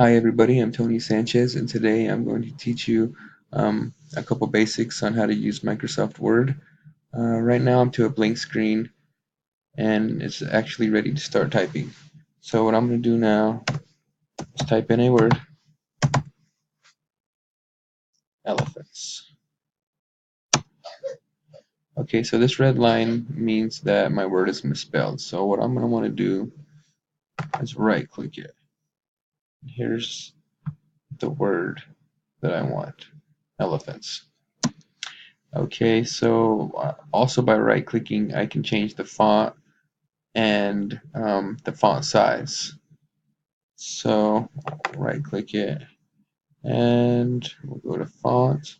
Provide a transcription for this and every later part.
Hi everybody, I'm Tony Sanchez, and today I'm going to teach you a couple basics on how to use Microsoft Word. Right now I'm to a blank screen and it's actually ready to start typing. So what I'm going to do now is type in a word, elephants. Okay, so this red line means that my word is misspelled. So what I'm going to want to do is right click it. Here's the word that I want, elephants. Okay, so also by right clicking I can change the font and the font size. So right click it and we'll go to font.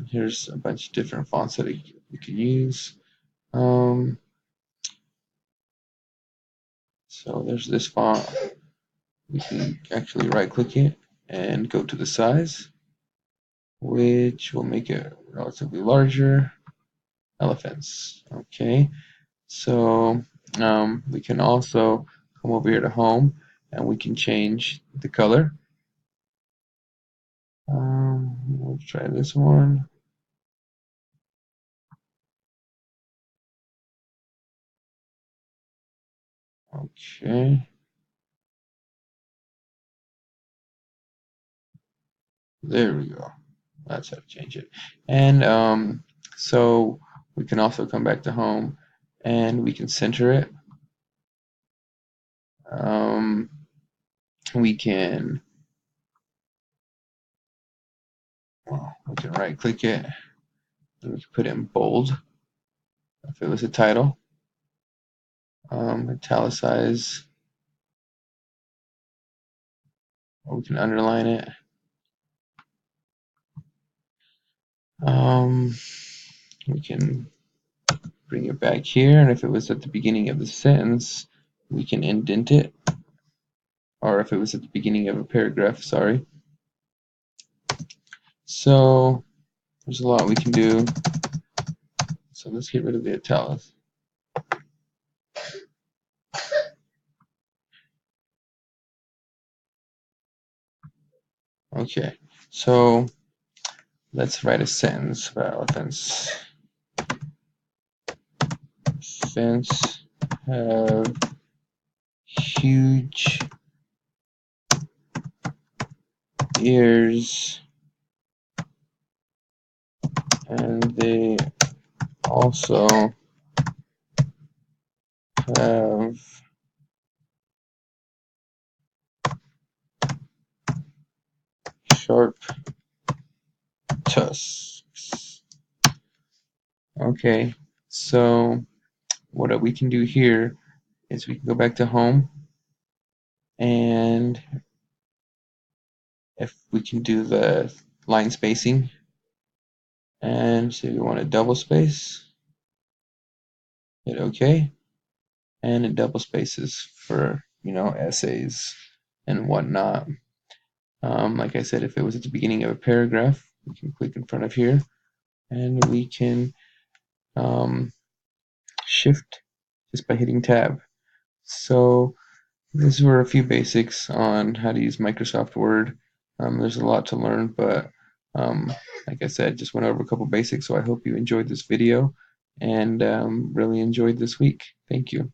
Here's a bunch of different fonts that you can use. So there's this font. We can actually right click it and go to the size, which will make it relatively larger. Elephants. Okay, so we can also come over here to home and we can change the color. We'll try this one. Okay, there we go. That's how to change it. And so we can also come back to home and we can center it. Um, we can right click it and we can put it in bold if it was a title. Italicize, or we can underline it. We can bring it back here, and if it was at the beginning of the sentence, we can indent it, or if it was at the beginning of a paragraph, sorry. So there's a lot we can do. So let's get rid of the italics. Okay, so let's write a sentence about elephants. Elephants have huge ears and they also have sharp tusks. Okay, so what we can do here is we can go back to home, and if we can do the line spacing, and say we want a double space, hit OK, and it double spaces for essays and whatnot. Like I said, if it was at the beginning of a paragraph, we can click in front of here, and we can shift just by hitting tab. So these were a few basics on how to use Microsoft Word. There's a lot to learn, but like I said, just went over a couple basics, so I hope you enjoyed this video and really enjoyed this week. Thank you.